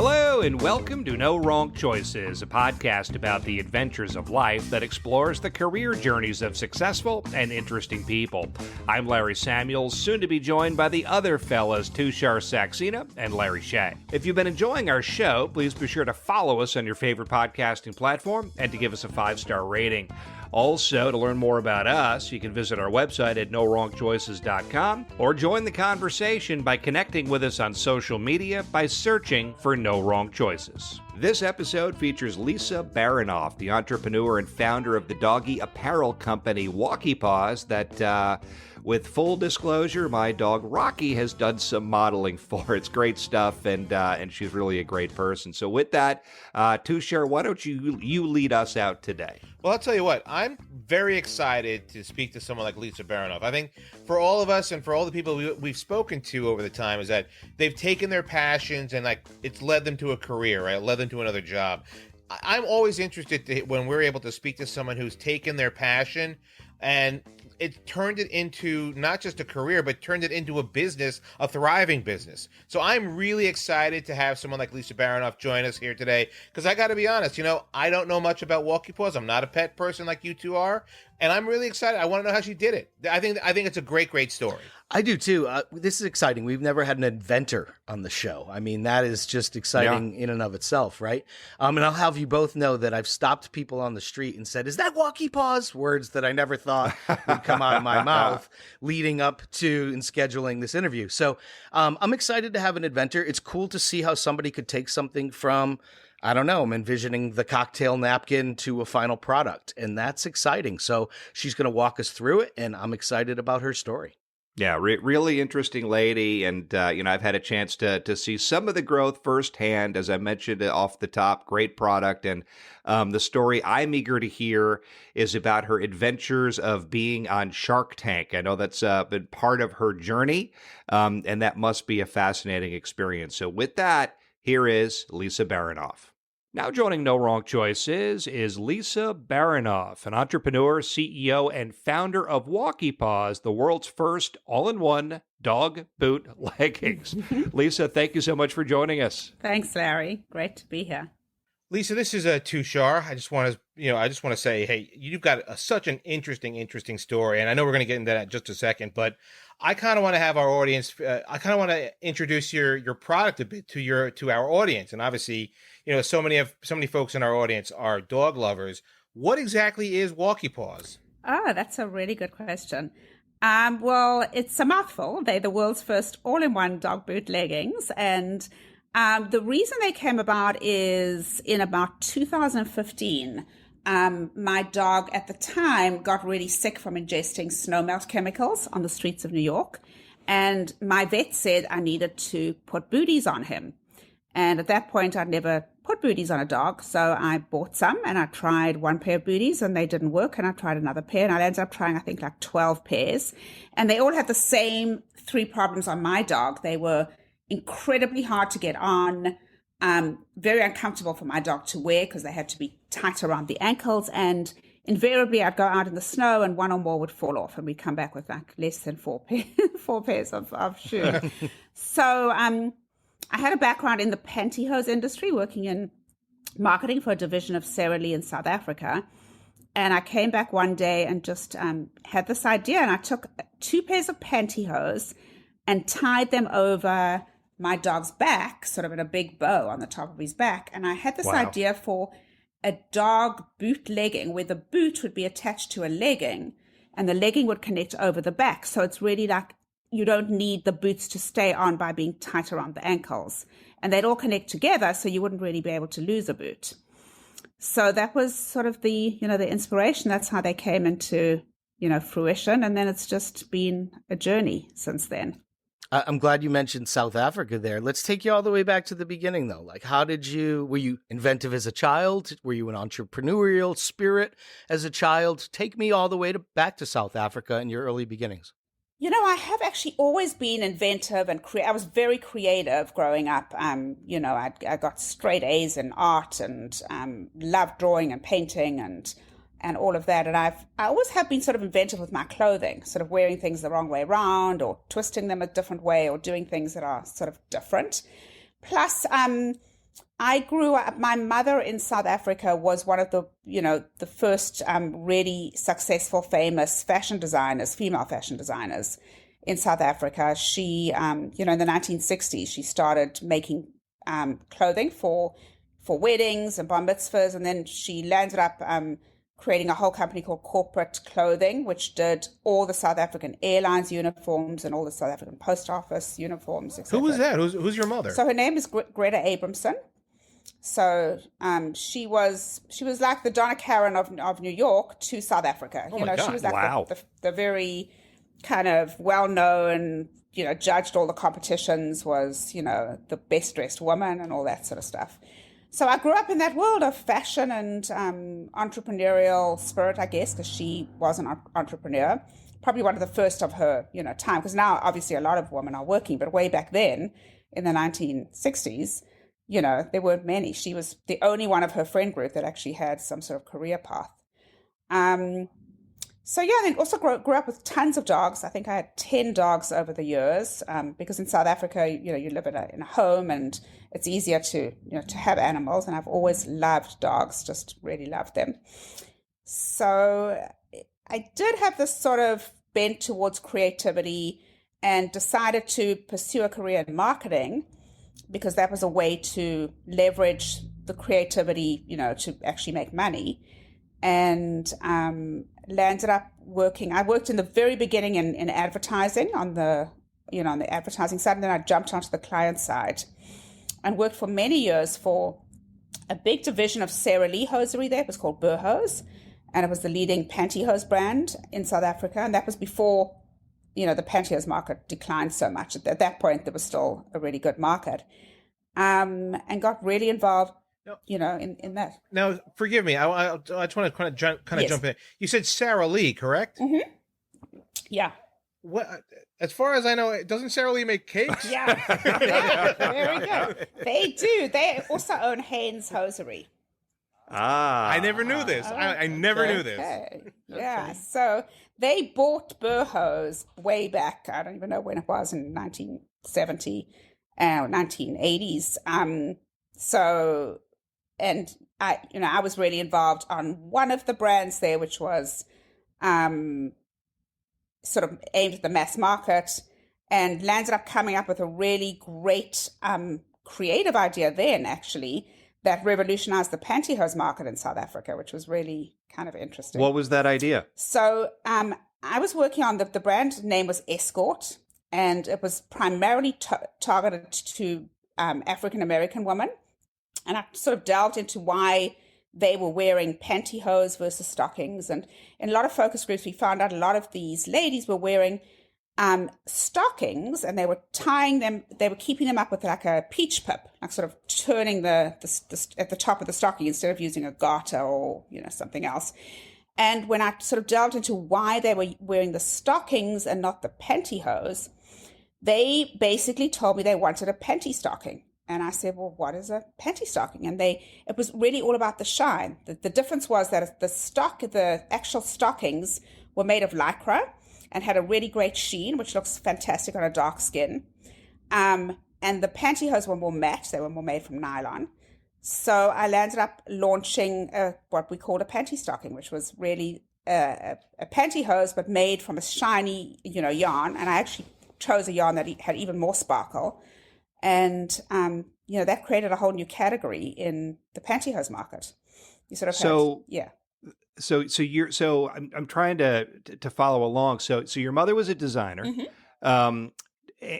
Hello and welcome to No Wrong Choices, a podcast about the adventures of life that explores the career journeys of successful and interesting people. I'm Larry Samuels, soon to be joined by the other fellas, Tushar Saxena and Larry Shea. If you've been enjoying our show, please be sure to follow us on your favorite podcasting platform and to give us a 5-star rating. Also, to learn more about us, you can visit our website at NoWrongChoices.com or join the conversation by connecting with us on social media by searching for No Wrong Choices. This episode features Lisa Baronoff, the entrepreneur and founder of the doggie apparel company Walkee Paws that, with full disclosure, my dog Rocky has done some modeling for. It's great stuff, and she's really a great person. So with that, Tushar, why don't you lead us out today? Well, I'll tell you what, I'm very excited to speak to someone like Lisa Baronoff. I think for all of us and for all the people we've spoken to over the time is that they've taken their passions and it's led them to a career, right? Led them to another job. I'm always interested when we're able to speak to someone who's taken their passion and it turned it into not just a career, but turned it into a business, a thriving business. So I'm really excited to have someone like Lisa Baronoff join us here today. Because I got to be honest, I don't know much about Walkee Paws. I'm not a pet person like you two are. And I'm really excited. I want to know how she did it. I think it's a great, great story. I do too. This is exciting. We've never had an inventor on the show. I mean, that is just exciting in and of itself, right? And I'll have you both know that I've stopped people on the street and said, "Is that Walkee Paws?" Words that I never thought would come out of my mouth leading up to and scheduling this interview. So I'm excited to have an inventor. It's cool to see how somebody could take something from, I don't know, I'm envisioning the cocktail napkin to a final product, and that's exciting. So she's going to walk us through it, and I'm excited about her story. Yeah, really interesting lady, and I've had a chance to see some of the growth firsthand, as I mentioned off the top. Great product, and the story I'm eager to hear is about her adventures of being on Shark Tank. I know that's been part of her journey, and that must be a fascinating experience. So with that, here is Lisa Baronoff. Now joining No Wrong Choices is Lisa Baronoff, an entrepreneur, CEO, and founder of Walkee Paws, the world's first all-in-one dog boot leggings. Lisa, thank you so much for joining us. Thanks, Larry. Great to be here. Lisa, this is Tushar. I just want to say, hey, you've got such an interesting story, and I know we're going to get into that in just a second, but I kind of want to have our audience. I kind of want to introduce your product a bit to our audience, and obviously, so many folks in our audience are dog lovers. What exactly is Walkee Paws? Oh, that's a really good question. Well, it's a mouthful. They're the world's first all-in-one dog boot leggings, and the reason they came about is in about 2015. My dog at the time got really sick from ingesting snow melt chemicals on the streets of New York. And my vet said I needed to put booties on him. And at that point, I'd never put booties on a dog. So I bought some and I tried one pair of booties and they didn't work. And I tried another pair and I ended up trying, I think, like 12 pairs. And they all had the same 3 problems on my dog. They were incredibly hard to get on, very uncomfortable for my dog to wear because they had to be tight around the ankles, and invariably I'd go out in the snow and one or more would fall off and we'd come back with like less than 4 pairs of shoes. So I had a background in the pantyhose industry, working in marketing for a division of Sara Lee in South Africa. And I came back one day and just had this idea, and I took 2 pairs of pantyhose and tied them over my dog's back, sort of in a big bow on the top of his back. And I had this idea for a dog boot legging where the boot would be attached to a legging and the legging would connect over the back. So it's really like you don't need the boots to stay on by being tight around the ankles. And they'd all connect together so you wouldn't really be able to lose a boot. So that was sort of the inspiration. That's how they came into, fruition. And then it's just been a journey since then. I'm glad you mentioned South Africa there. Let's take you all the way back to the beginning, though. Like, were you inventive as a child? Were you an entrepreneurial spirit as a child? Take me all the way back to South Africa and your early beginnings. I have actually always been inventive and I was very creative growing up. I got straight A's in art and loved drawing and painting and all of that. And I always have been sort of inventive with my clothing, sort of wearing things the wrong way around or twisting them a different way or doing things that are sort of different. Plus, I grew up, my mother in South Africa was one of the, the first really successful, famous fashion designers, female fashion designers in South Africa. She, in the 1960s, she started making clothing for weddings and bar mitzvahs, and then she landed up creating a whole company called Corporate Clothing, which did all the South African Airlines uniforms and all the South African Post Office uniforms, etc. Who was that? Who's your mother? So her name is Greta Abramson. So she was like the Donna Karan of New York to South Africa. Oh my God. She was like Wow. the very kind of well-known, judged all the competitions, was, the best dressed woman and all that sort of stuff. So I grew up in that world of fashion and entrepreneurial spirit, I guess, because she was an entrepreneur. Probably one of the first of her, time, because now obviously a lot of women are working, but way back then in the 1960s, there weren't many. She was the only one of her friend group that actually had some sort of career path. So yeah, then also grew up with tons of dogs. I think I had 10 dogs over the years, because in South Africa, you live in a home and it's easier to have animals. And I've always loved dogs, just really loved them. So I did have this sort of bent towards creativity and decided to pursue a career in marketing, because that was a way to leverage the creativity, to actually make money. And landed up working. I worked in the very beginning in advertising on the advertising side, and then I jumped onto the client side and worked for many years for a big division of Sara Lee hosiery there. It was called Burhose, and it was the leading pantyhose brand in South Africa. And that was before, the pantyhose market declined so much. At that point, there was still a really good market, and got really involved in that. Now, forgive me. I just want to kind of jump in. You said Sara Lee, correct? Mm-hmm. Yeah. What? As far as I know, doesn't Sara Lee make cakes? Yeah. Very good. They do. They also own Hanes Hosiery. I never knew this. I never knew this. Yeah. Okay. So they bought Burhose way back. I don't even know when it was, in 1970, 1980s. And I was really involved on one of the brands there, which was sort of aimed at the mass market, and landed up coming up with a really great creative idea then, actually, that revolutionized the pantyhose market in South Africa, which was really kind of interesting. What was that idea? So I was working on the brand name was Escort, and it was primarily targeted to African-American women. And I sort of delved into why they were wearing pantyhose versus stockings. And in a lot of focus groups, we found out a lot of these ladies were wearing stockings, and they were tying them, they were keeping them up with like a peach pip, like sort of turning the at the top of the stocking instead of using a garter or, something else. And when I sort of delved into why they were wearing the stockings and not the pantyhose, they basically told me they wanted a panty stocking. And I said, well, what is a panty stocking? And it was really all about the shine. The difference was that the actual stockings were made of Lycra and had a really great sheen, which looks fantastic on a dark skin. And the pantyhose were more matte. They were more made from nylon. So I landed up launching what we called a panty stocking, which was really a pantyhose, but made from a shiny, yarn. And I actually chose a yarn that had even more sparkle. And, that created a whole new category in the pantyhose market. You sort of yeah. So I'm trying to follow along. So your mother was a designer. Mm-hmm.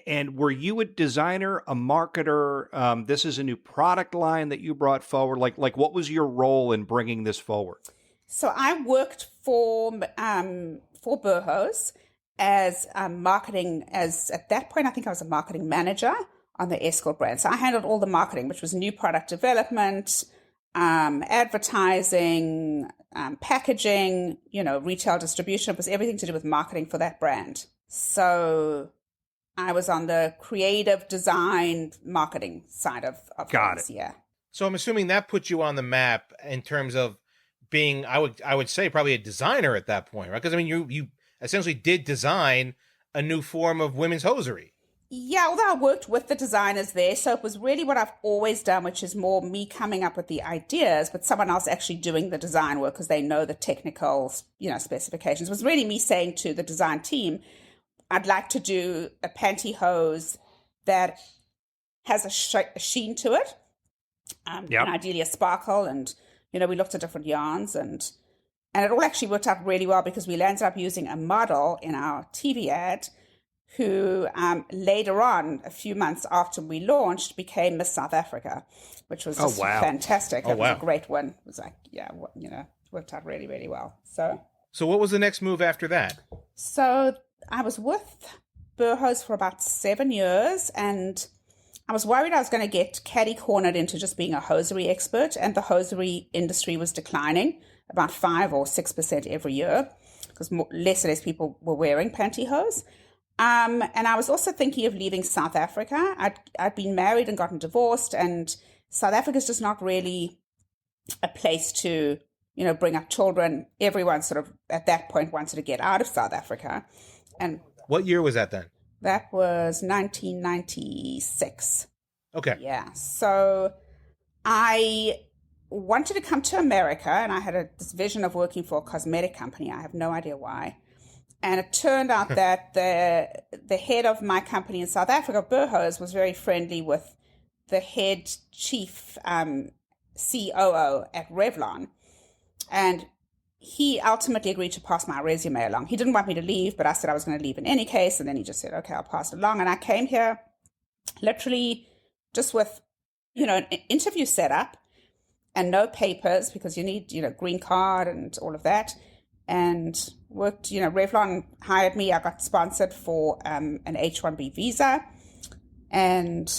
And were you a designer, a marketer? This is a new product line that you brought forward. Like what was your role in bringing this forward? So I worked for Burhose as marketing, at that point, I think I was a marketing manager on the Escort brand. So I handled all the marketing, which was new product development, advertising, packaging, retail distribution. It was everything to do with marketing for that brand. So I was on the creative design marketing side of Got things. it. Yeah. So I'm assuming that put you on the map in terms of being, I would say, probably a designer at that point, right? Because I mean, you essentially did design a new form of women's hosiery. Yeah, although I worked with the designers there, so it was really what I've always done, which is more me coming up with the ideas, but someone else actually doing the design work because they know the technical, specifications. It was really me saying to the design team, I'd like to do a pantyhose that has a sheen to it, and ideally a sparkle. And, we looked at different yarns, and it all actually worked out really well because we landed up using a model in our TV ad who later on, a few months after we launched, became Miss South Africa, which was just fantastic. It was a great win. It was like, worked out really, really well. So what was the next move after that? So I was with Burhose for about 7 years, and I was worried I was going to get catty-cornered into just being a hosiery expert, and the hosiery industry was declining about 5 or 6% every year because less and less people were wearing pantyhose. And I was also thinking of leaving South Africa. I'd been married and gotten divorced, and South Africa is just not really a place to, bring up children. Everyone sort of at that point wanted to get out of South Africa. And what year was that then? That was 1996. Okay. Yeah. So I wanted to come to America, and I had this vision of working for a cosmetic company. I have no idea why. And it turned out that the head of my company in South Africa, Burhose, was very friendly with the head chief COO at Revlon. And he ultimately agreed to pass my resume along. He didn't want me to leave, but I said I was going to leave in any case. And then he just said, okay, I'll pass it along. And I came here literally just with, an interview set up and no papers because you need, green card and all of that. And worked, Revlon hired me. I got sponsored for an H-1B visa. And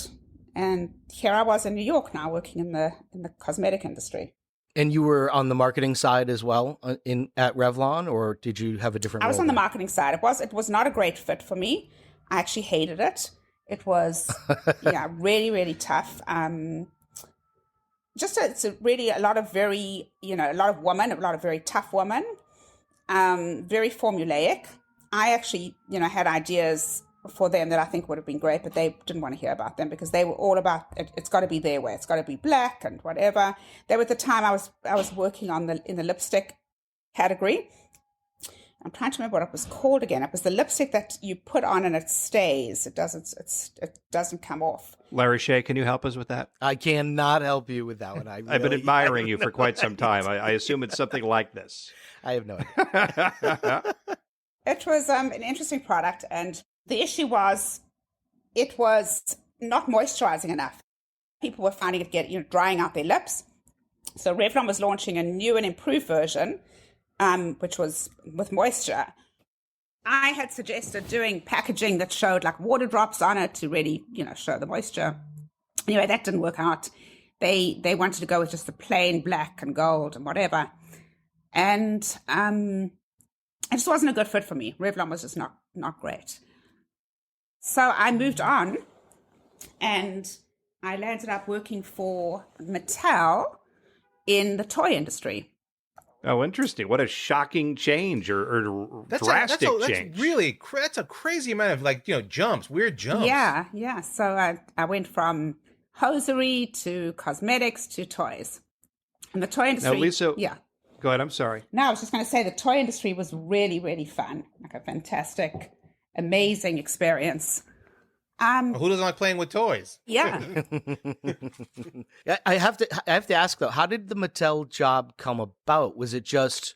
here I was in New York now working in the cosmetic industry. And you were on the marketing side as well at Revlon, or did you have a different role? I was on the marketing side. It was not a great fit for me. I actually hated it. It was, really, really tough. It's really a lot of very, a lot of women, a lot of very tough women. Very formulaic. I actually, had ideas for them that I think would have been great, but they didn't want to hear about them because they were all about it's got to be their way. It's got to be black and whatever. There was the time I was working in the lipstick category. I'm trying to remember what it was called again. It was the lipstick that you put on and it stays. It doesn't come off. Larry Shea, can you help us with that? I cannot help you with that one. I've been admiring you for quite some time. I assume it's something like this. I have no idea. It was an interesting product, and the issue was it was not moisturizing enough. People were finding it drying out their lips. So Revlon was launching a new and improved version, which was with moisture. I had suggested doing packaging that showed like water drops on it to really, show the moisture. Anyway, that didn't work out. They wanted to go with just the plain black and gold and whatever. And it just wasn't a good fit for me. Revlon was just not great. So I moved on, and I landed up working for Mattel in the toy industry. Oh, interesting. What a shocking change or drastic change. That's a crazy amount of jumps, weird jumps. Yeah. So I went from hosiery to cosmetics to toys. And the toy industry... Now, Lisa... Yeah. Go ahead, I'm sorry. No, I was just going to say the toy industry was really, really fun. Like a fantastic, amazing experience. Who doesn't like playing with toys? Yeah. I have to ask though, how did the Mattel job come about? Was it just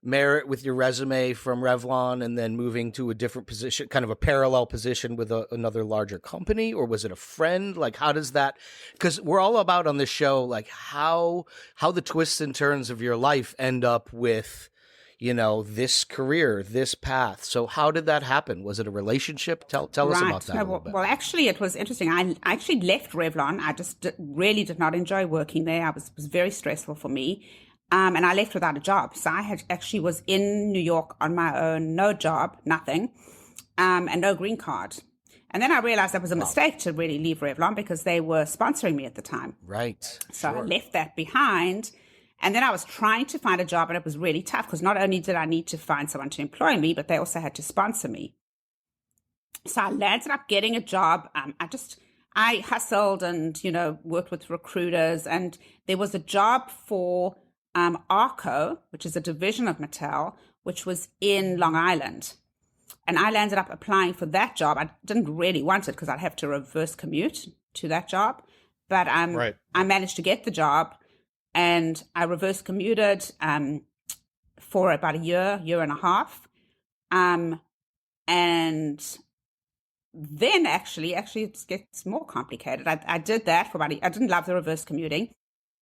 merit with your resume from Revlon and then moving to a different position, kind of a parallel position with another larger company? Or was it a friend? Like, how does that, because we're all about on this show, like how the twists and turns of your life end up with, this career, this path. So how did that happen? Was it a relationship? Tell us about that a little bit. Well, actually, it was interesting. I actually left Revlon. I just really did not enjoy working there. It was very stressful for me. And I left without a job. So I actually was in New York on my own, no job, nothing, and no green card. And then I realized that was a mistake to really leave Revlon because they were sponsoring me at the time. Right. So I left that behind. And then I was trying to find a job, and it was really tough because not only did I need to find someone to employ me, but they also had to sponsor me. So I landed up getting a job. I hustled and, worked with recruiters. And there was a job for Arco, which is a division of Mattel, which was in Long Island. And I landed up applying for that job. I didn't really want it because I'd have to reverse commute to that job. But Right. I managed to get the job, and I reverse commuted for about a year and a half. And then actually it gets more complicated. I did that for I didn't love the reverse commuting.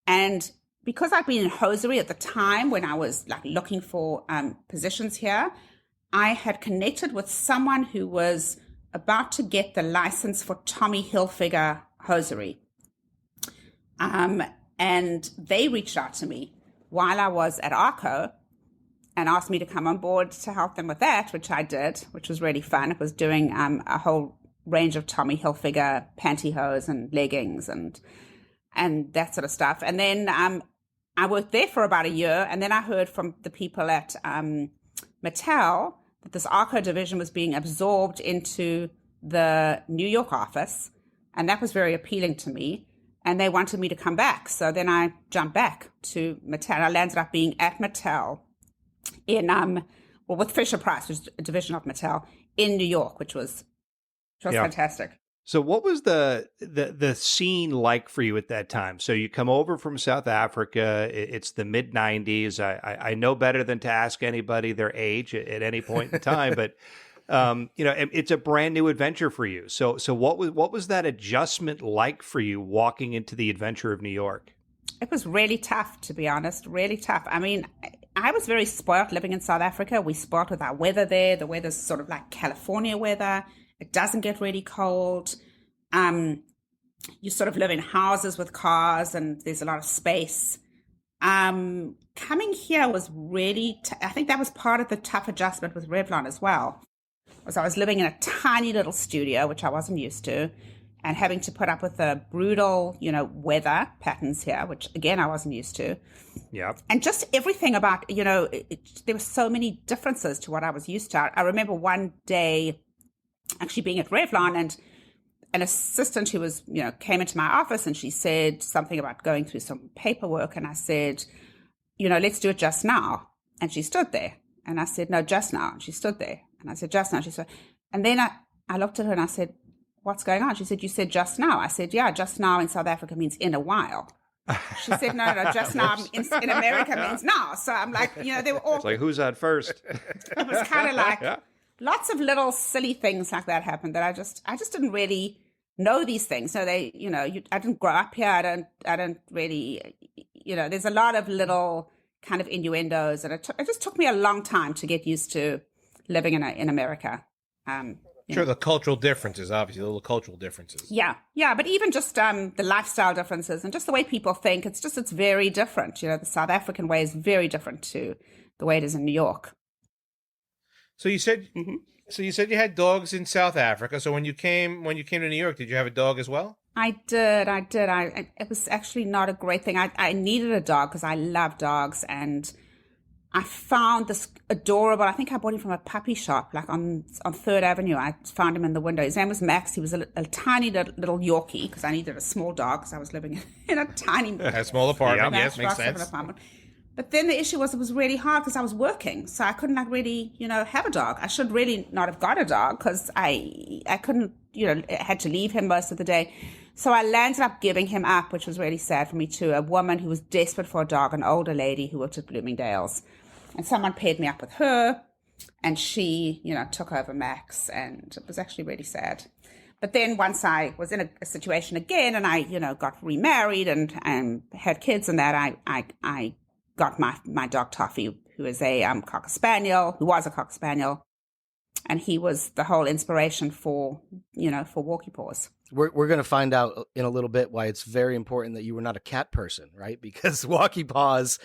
And because I'd been in hosiery at the time when I was like looking for positions here, I had connected with someone who was about to get the license for Tommy Hilfiger hosiery. And they reached out to me while I was at Arco and asked me to come on board to help them with that, which I did, which was really fun. It was doing a whole range of Tommy Hilfiger pantyhose and leggings and that sort of stuff. And then I worked there for about a year, and then I heard from the people at Mattel that this Arco division was being absorbed into the New York office, and that was very appealing to me. And they wanted me to come back. So then I jumped back to Mattel. I landed up being at Mattel with Fisher Price, which is a division of Mattel, in New York, which was fantastic. So what was the scene like for you at that time? So you come over from South Africa. It's the mid-'90s. I know better than to ask anybody their age at any point in time, but it's a brand new adventure for you. So what was that adjustment like for you walking into the adventure of New York? It was really tough, to be honest, really tough. I mean, I was very spoiled living in South Africa. We spoiled with our weather there. The weather's sort of like California weather. It doesn't get really cold. You sort of live in houses with cars, and there's a lot of space. Coming here was really, I think that was part of the tough adjustment with Revlon as well. Was I was living in a tiny little studio, which I wasn't used to, and having to put up with the brutal, weather patterns here, which again, I wasn't used to. Yeah. And just everything about, there were so many differences to what I was used to. I remember one day actually being at Revlon, and an assistant who was, came into my office, and she said something about going through some paperwork. And I said, let's do it just now. And she stood there. And I said, no, just now. And she stood there. And I said, just now. She said, and then I looked at her and I said, what's going on? She said, you said just now. I said, yeah, just now in South Africa means in a while. She said, no, just now in America means now. So I'm like, they were all. It's like, who's on first? It was kind of like lots of little silly things like that happened that I just didn't really know these things. So I didn't grow up here. I don't really, there's a lot of little kind of innuendos, and it just took me a long time to get used to living in America. Sure, the cultural differences, obviously, the little cultural differences. Yeah, but even just the lifestyle differences and just the way people think, it's very different. The South African way is very different to the way it is in New York. So you said, you had dogs in South Africa. So when you came to New York, did you have a dog as well? I did. It was actually not a great thing. I needed a dog because I love dogs, and I found this adorable. I think I bought him from a puppy shop, like on 3rd Avenue. I found him in the window. His name was Max. He was a tiny little Yorkie, because I needed a small dog because I was living in a tiny, a small apartment. Yes, makes sense. Apartment. But then the issue was, it was really hard because I was working, so I couldn't really, have a dog. I should really not have got a dog because I couldn't, had to leave him most of the day. So I landed up giving him up, which was really sad for me too. A woman who was desperate for a dog, an older lady who worked at Bloomingdale's. And someone paired me up with her, and she, took over Max, and it was actually really sad. But then once I was in a situation again, and I, got remarried and had kids and that, I got my dog Toffee, who is a Cocker Spaniel, who was a Cocker Spaniel. And he was the whole inspiration for Walkee Paws. We're going to find out in a little bit why it's very important that you were not a cat person, right? Because Walkee Paws,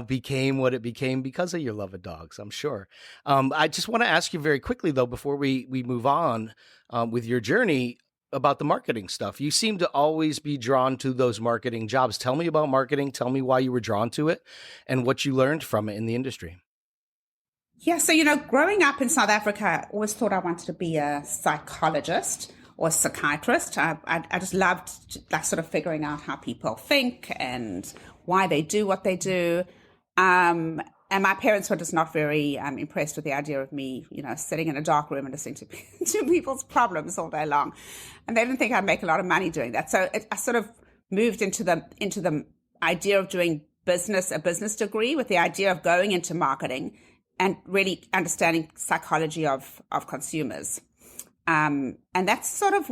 became what it became because of your love of dogs, I'm sure. I just want to ask you very quickly, though, before we move on with your journey, about the marketing stuff. You seem to always be drawn to those marketing jobs. Tell me about marketing. Tell me why you were drawn to it and what you learned from it in the industry. Yeah, so, growing up in South Africa, I always thought I wanted to be a psychologist or a psychiatrist. I just loved sort of figuring out how people think and why they do what they do. And my parents were just not very impressed with the idea of me, sitting in a dark room and listening to people's problems all day long. And they didn't think I'd make a lot of money doing that. So I sort of moved into the idea of doing a business degree with the idea of going into marketing and really understanding psychology of consumers. And that's sort of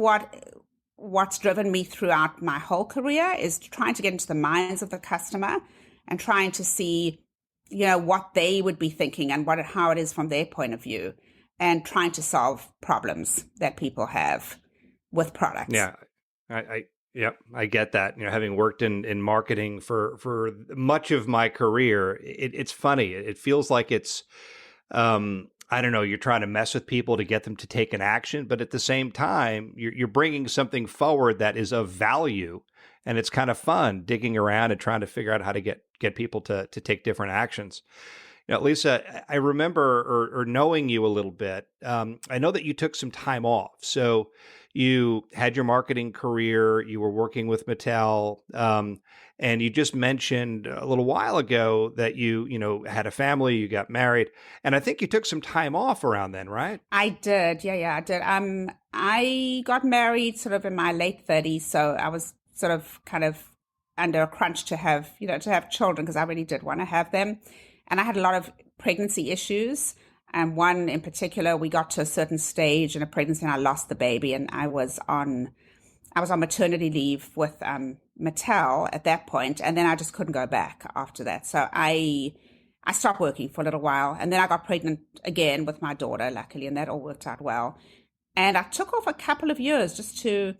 what's driven me throughout my whole career, is trying to get into the minds of the customer and trying to see, what they would be thinking and how it is from their point of view, and trying to solve problems that people have with products. Yeah, I get that. Having worked in marketing for much of my career, it's funny. It feels like it's, I don't know, you're trying to mess with people to get them to take an action, but at the same time, you're bringing something forward that is of value, and it's kind of fun digging around and trying to figure out how to get people to take different actions. Lisa, I remember or knowing you a little bit. I know that you took some time off. So you had your marketing career, you were working with Mattel, and you just mentioned a little while ago that you had a family, you got married, and I think you took some time off around then, right? I did. Yeah, I did. I got married sort of in my late 30s, so I was sort of kind of under a crunch to have children, because I really did want to have them. And I had a lot of pregnancy issues. And one in particular, we got to a certain stage in a pregnancy and I lost the baby, and I was on maternity leave with Mattel at that point, and then I just couldn't go back after that. So I stopped working for a little while, and then I got pregnant again with my daughter, luckily, and that all worked out well. And I took off a couple of years just to,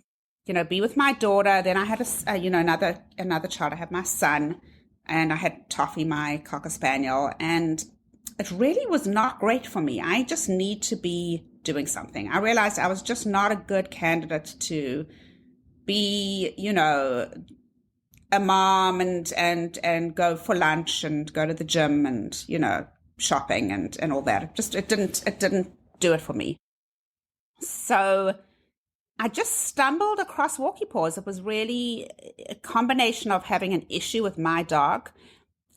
be with my daughter. Then I had another child. I had my son, and I had Toffee, my Cocker Spaniel, and it really was not great for me. I just need to be doing something. I realized I was just not a good candidate to be, a mom and go for lunch and go to the gym and, shopping and all that. It didn't do it for me. So I just stumbled across Walkee Paws. It was really a combination of having an issue with my dog,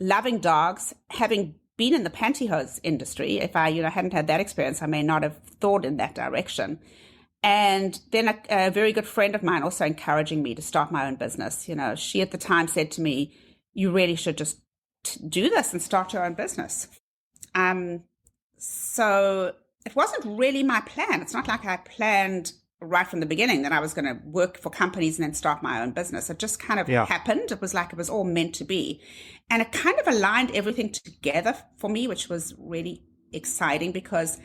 loving dogs, having been in the pantyhose industry. If I, hadn't had that experience, I may not have thought in that direction. And then a very good friend of mine also encouraging me to start my own business. She at the time said to me, you really should just do this and start your own business. So it wasn't really my plan. It's not like I planned right from the beginning that I was going to work for companies and then start my own business. It just kind of happened. It was like it was all meant to be. And it kind of aligned everything together for me, which was really exciting because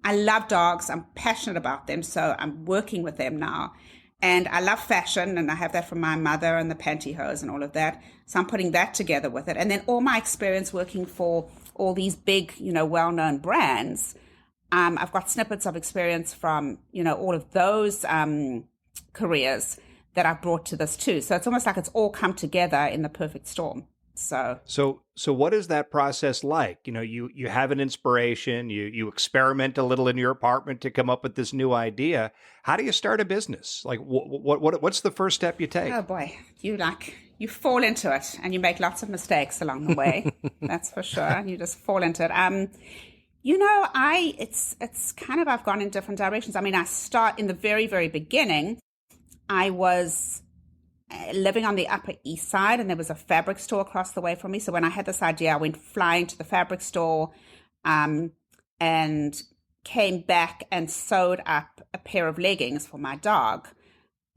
I love dogs. I'm passionate about them. So I'm working with them now. And I love fashion, and I have that from my mother and the pantyhose and all of that. So I'm putting that together with it. And then all my experience working for all these big, well-known brands, I've got snippets of experience from, all of those careers that I've brought to this too. So it's almost like it's all come together in the perfect storm. So what is that process like? You have an inspiration, you experiment a little in your apartment to come up with this new idea. How do you start a business? Like what's the first step you take? Oh boy, you fall into it and you make lots of mistakes along the way. That's for sure. You just fall into it. It's kind of, I've gone in different directions. I mean, I start in the very, very beginning. I was living on the Upper East Side, and there was a fabric store across the way from me. So when I had this idea, I went flying to the fabric store and came back and sewed up a pair of leggings for my dog.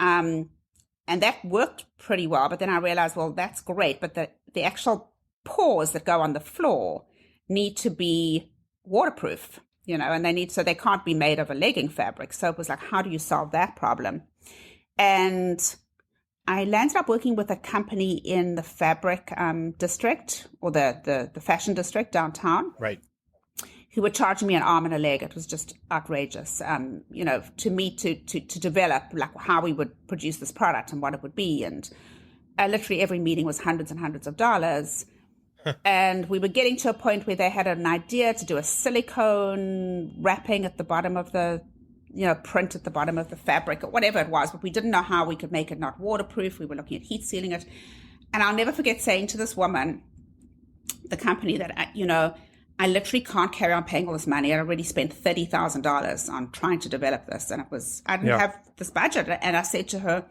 And that worked pretty well. But then I realized, well, that's great. But the actual paws that go on the floor need to be waterproof, and they can't be made of a legging fabric. So it was like, how do you solve that problem? And I landed up working with a company in the fabric district, or the fashion district downtown. Right. Who were charging me an arm and a leg. It was just outrageous, to me to develop like how we would produce this product and what it would be. And literally every meeting was hundreds and hundreds of dollars. And we were getting to a point where they had an idea to do a silicone wrapping at the bottom of the, print at the bottom of the fabric or whatever it was, but we didn't know how we could make it not waterproof. We were looking at heat sealing it. And I'll never forget saying to this woman, the company, that, I literally can't carry on paying all this money. I already spent $30,000 on trying to develop this. And I didn't have this budget. And I said to her,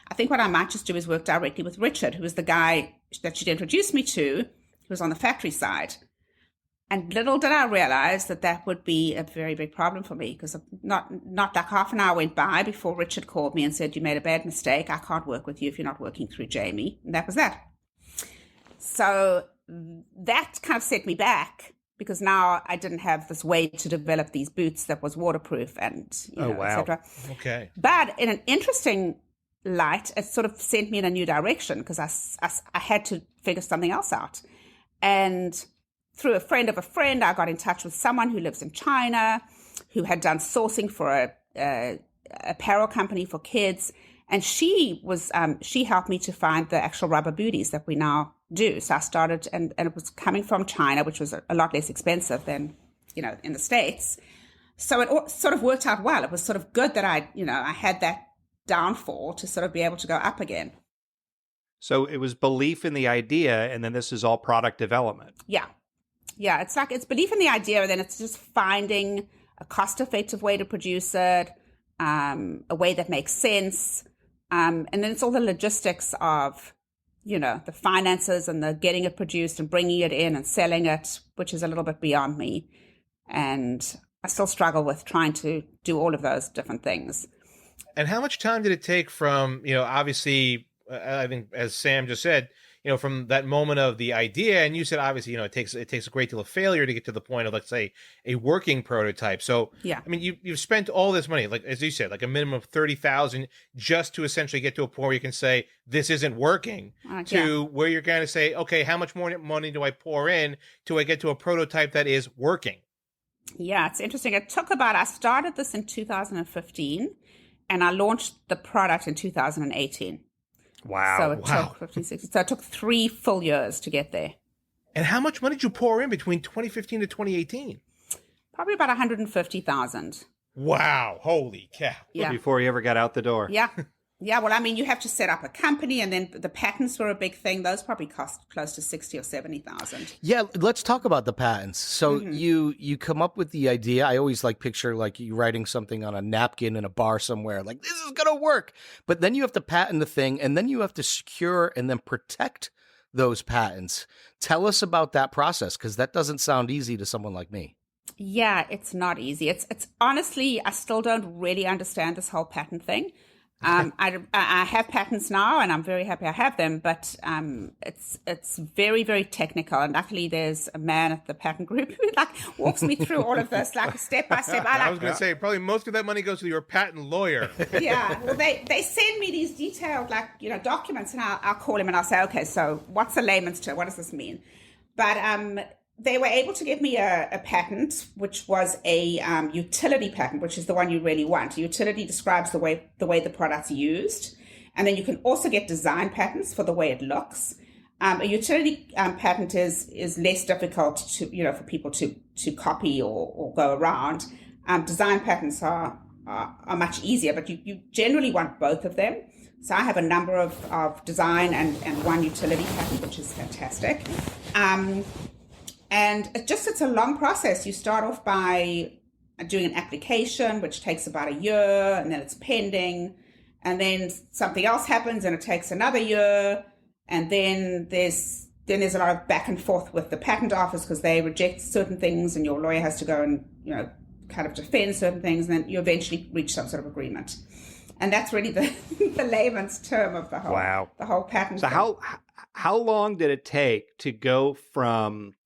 I think what I might just do is work directly with Richard, who was the guy that she'd introduced me to, who was on the factory side. And little did I realize that would be a very big problem for me, because not like half an hour went by before Richard called me and said, you made a bad mistake. I can't work with you if you're not working through Jamie. And that was that. So that kind of set me back, because now I didn't have this way to develop these boots that was waterproof and, etc. Okay. But in an interesting light, it sort of sent me in a new direction, because I had to figure something else out. And through a friend of a friend, I got in touch with someone who lives in China, who had done sourcing for a apparel company for kids. And she helped me to find the actual rubber booties that we now do. So I started, and it was coming from China, which was a lot less expensive than, in the States. So it sort of worked out well. It was sort of good that I had that downfall to sort of be able to go up again. So it was belief in the idea, and then this is all product development. Yeah. It's belief in the idea, and then it's just finding a cost-effective way to produce it, a way that makes sense. And then it's all the logistics of, the finances and the getting it produced and bringing it in and selling it, which is a little bit beyond me. And I still struggle with trying to do all of those different things. And how much time did it take from, obviously, I think, as Sam just said, from that moment of the idea, and you said, obviously, it takes a great deal of failure to get to the point of, let's say, a working prototype. So, yeah, I mean, you've spent all this money, like, as you said, like a minimum of $30,000 just to essentially get to a point where you can say, this isn't working, where you're going to say, okay, how much more money do I pour in till I get to a prototype that is working? Yeah, it's interesting. I started this in 2015, and I launched the product in 2018. Wow. So it took 15, 16. So it took 3 full years to get there. And how much money did you pour in between 2015 to 2018? Probably about 150,000. Wow. Holy cow. Yeah. Before you ever got out the door. Yeah. Yeah. Well, I mean, you have to set up a company, and then the patents were a big thing. Those probably cost close to 60 or 70,000. Yeah. Let's talk about the patents. So you come up with the idea. I always picture you writing something on a napkin in a bar somewhere, like, this is going to work. But then you have to patent the thing, and then you have to secure and then protect those patents. Tell us about that process, because that doesn't sound easy to someone like me. Yeah, it's not easy. It's honestly, I still don't really understand this whole patent thing. I have patents now, and I'm very happy I have them, but it's very, very technical. And luckily, there's a man at the patent group who walks me through all of this, step by step. I was going to say, probably most of that money goes to your patent lawyer. Yeah, well, they send me these detailed documents, and I'll call him and I'll say, okay, so what's a layman's term? What does this mean? But they were able to give me a patent, which was a utility patent, which is the one you really want. A utility describes the way the product's used. And then you can also get design patents for the way it looks. A utility patent is less difficult to, for people to copy or go around. Design patents are much easier, but you generally want both of them. So I have a number of design and one utility patent, which is fantastic. And it's a long process. You start off by doing an application, which takes about a year, and then it's pending. And then something else happens, and it takes another year. And then there's a lot of back and forth with the patent office, because they reject certain things, and your lawyer has to go and, kind of defend certain things. And then you eventually reach some sort of agreement. And that's really the layman's term of the whole patent. So how long did it take to go from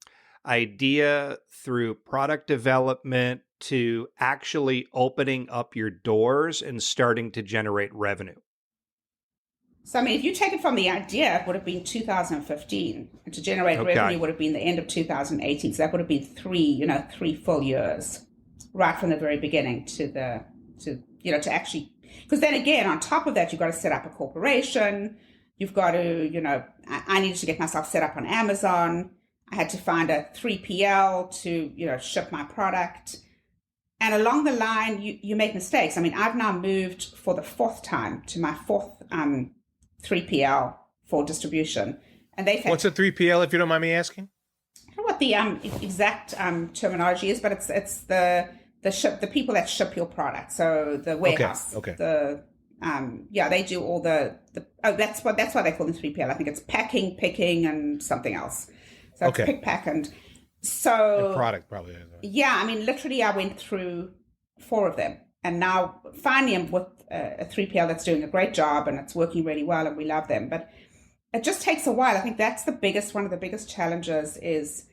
idea through product development to actually opening up your doors and starting to generate revenue? So, I mean, if you take it from the idea, it would have been 2015. And to generate revenue would have been the end of 2018. So that would have been 3 full years, right from the very beginning to actually, because then again, on top of that, you've got to set up a corporation. You've got to, I needed to get myself set up on Amazon. I had to find a 3PL to, ship my product. And along the line, you make mistakes. I mean, I've now moved for the fourth time to my fourth 3PL for distribution. And they've had, What's a 3PL, if you don't mind me asking? I don't know what the exact terminology is, but it's the people that ship your product. So the warehouse. Okay. They do all that's why they call them 3PL. I think it's packing, picking, and something else. So it's pick, pack, and so product probably. Yeah, I mean, literally, I went through 4 of them, and now finally I'm with a 3PL that's doing a great job, and it's working really well, and we love them. But it just takes a while. I think that's one of the biggest challenges is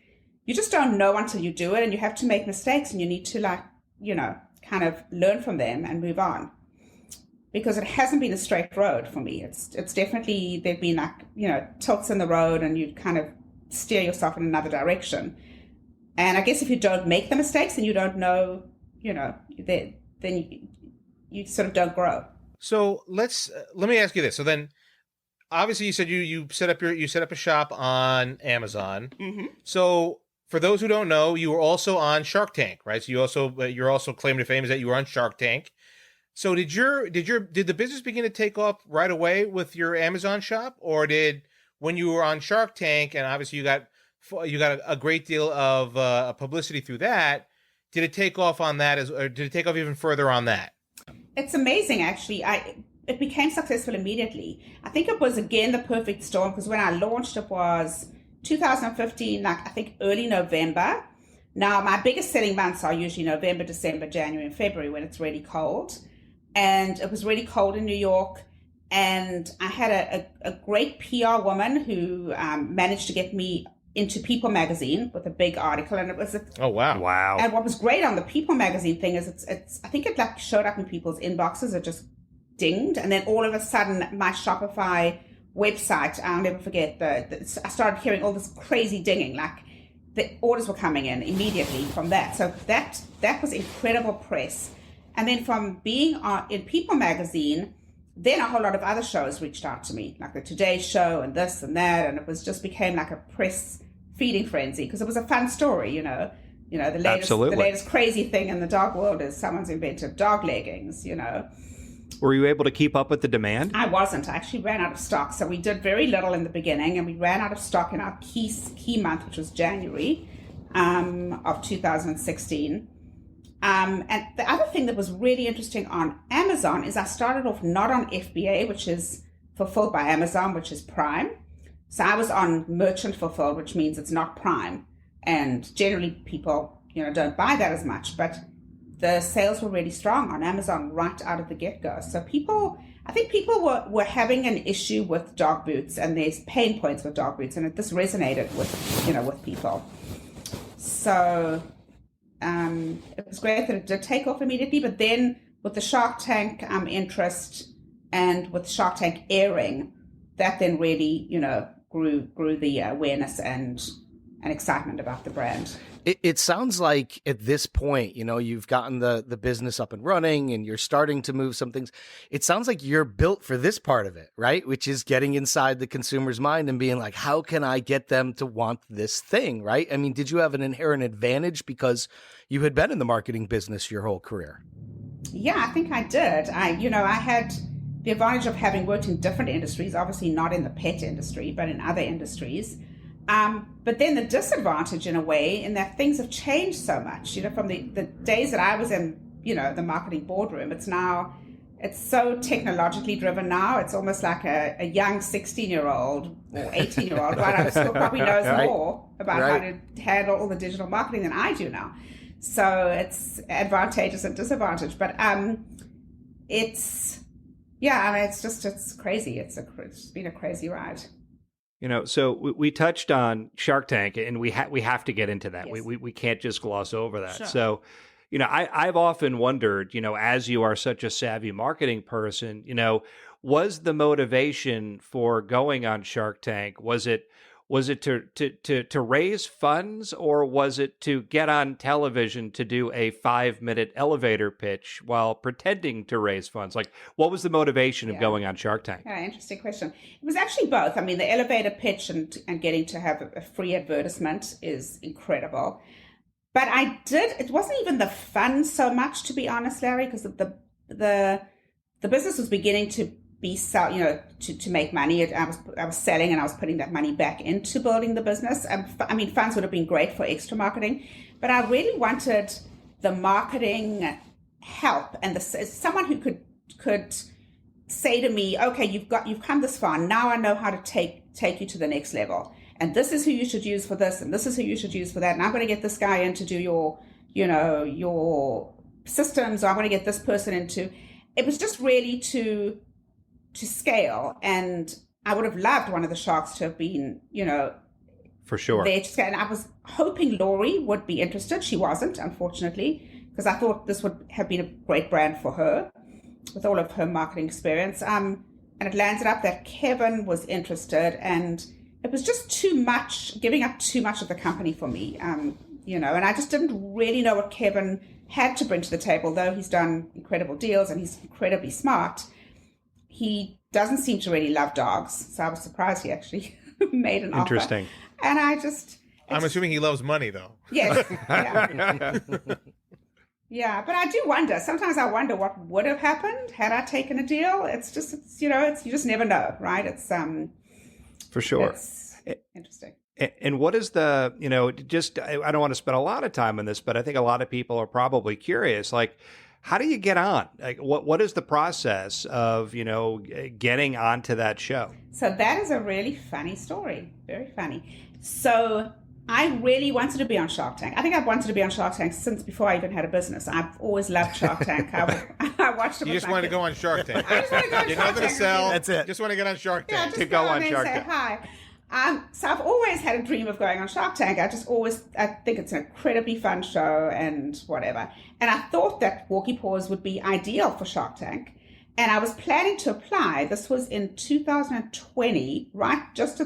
you just don't know until you do it, and you have to make mistakes, and you need to kind of learn from them and move on. Because it hasn't been a straight road for me. It's definitely, there've been tilts in the road, and you kind of steer yourself in another direction. And I guess if you don't make the mistakes and you don't know, then you sort of don't grow. So let me ask you this. So then, obviously, you said you set up a shop on Amazon. Mm-hmm. So for those who don't know, you were also on Shark Tank, right? So you're also claim to fame is that you were on Shark Tank. So did the business begin to take off right away with your Amazon shop, or when you were on Shark Tank and obviously you got a great deal of publicity through that, did it take off on that or did it take off even further on that? It's amazing, actually. It became successful immediately. I think it was, again, the perfect storm, because when I launched, it was 2015, I think early November. Now, my biggest selling months are usually November, December, January, and February, when it's really cold. And it was really cold in New York. And I had a great PR woman who managed to get me into People magazine with a big article, and it was oh wow. And what was great on the People magazine thing is it's I think it showed up in people's inboxes. It just dinged, and then all of a sudden my Shopify website, I'll never forget, I started hearing all this crazy dinging, like the orders were coming in immediately from that. So that was incredible press. And then from being in People magazine, then a whole lot of other shows reached out to me, like the Today Show and this and that, and it was just became like a press feeding frenzy, because it was a fun story, the latest crazy thing in the dog world is someone's invented dog leggings, Were you able to keep up with the demand? I wasn't. I actually ran out of stock, so we did very little in the beginning, and we ran out of stock in our key month, which was January of 2016. And the other thing that was really interesting on Amazon is I started off not on FBA, which is fulfilled by Amazon, which is Prime. So I was on merchant fulfilled, which means it's not Prime. And generally people, don't buy that as much, but the sales were really strong on Amazon right out of the get-go. So I think people were having an issue with dog boots, and there's pain points with dog boots, and this resonated with people. So it was great that it did take off immediately, but then with the Shark Tank interest and with Shark Tank airing, that then really, grew the awareness and excitement about the brand. It sounds like at this point, you've gotten the business up and running and you're starting to move some things. It sounds like you're built for this part of it, right? Which is getting inside the consumer's mind and being like, how can I get them to want this thing, right? I mean, did you have an inherent advantage because you had been in the marketing business your whole career? Yeah, I think I did. I had the advantage of having worked in different industries, obviously not in the pet industry, but in other industries. But then the disadvantage in a way in that things have changed so much, from the days that I was in, the marketing boardroom, it's so technologically driven now. It's almost like a young 16-year-old or 18-year-old right out of school probably knows more about how to handle all the digital marketing than I do now. So it's advantageous and disadvantage, but it's crazy. It's been a crazy ride. So we touched on Shark Tank, and we have to get into that. Yes. We can't just gloss over that. Sure. So, I've often wondered, as you are such a savvy marketing person, was the motivation for going on Shark Tank, was it Was it to raise funds, or was it to get on television to do a 5-minute elevator pitch while pretending to raise funds? Like, what was the motivation of going on Shark Tank? Yeah, interesting question. It was actually both. I mean, the elevator pitch and getting to have a free advertisement is incredible. But it wasn't even the fun so much, to be honest, Larry, because the business was beginning to be to make money. I was selling, and I was putting that money back into building the business. I mean, funds would have been great for extra marketing, but I really wanted the marketing help and someone who could say to me, okay, you've come this far. Now I know how to take you to the next level. And this is who you should use for this, and this is who you should use for that. And I'm going to get this guy in to do your systems, or I'm going to get this person into. It was just really to scale. And I would have loved one of the sharks to have been, for sure, there to scale. And I was hoping Lori would be interested. She wasn't, unfortunately, because I thought this would have been a great brand for her with all of her marketing experience. And it landed up that Kevin was interested, and it was just too much, giving up too much of the company for me, and I just didn't really know what Kevin had to bring to the table. Though he's done incredible deals and he's incredibly smart, he doesn't seem to really love dogs. So I was surprised he actually made an offer. Interesting. And I'm assuming he loves money, though. Yes. Yeah. Yeah, but I do wonder. Sometimes I wonder what would have happened had I taken a deal. It's you just never know, right? It's for sure. It's interesting. And what is the, I don't want to spend a lot of time on this, but I think a lot of people are probably curious, like, how do you get on? Like, what is the process of, getting onto that show? So that is a really funny story. Very funny. So I really wanted to be on Shark Tank. I think I've wanted to be on Shark Tank since before I even had a business. I've always loved Shark Tank. I watched it. You just wanted to go on Shark Tank. I just want to go on You're Shark nothing Tank. to sell. That's it. Just want to get on Shark Tank. Yeah, to go on and Shark say Tank. Hi. So I've always had a dream of going on Shark Tank. I think it's an incredibly fun show and whatever. And I thought that Walkee Paws would be ideal for Shark Tank. And I was planning to apply. This was in 2020, right? Just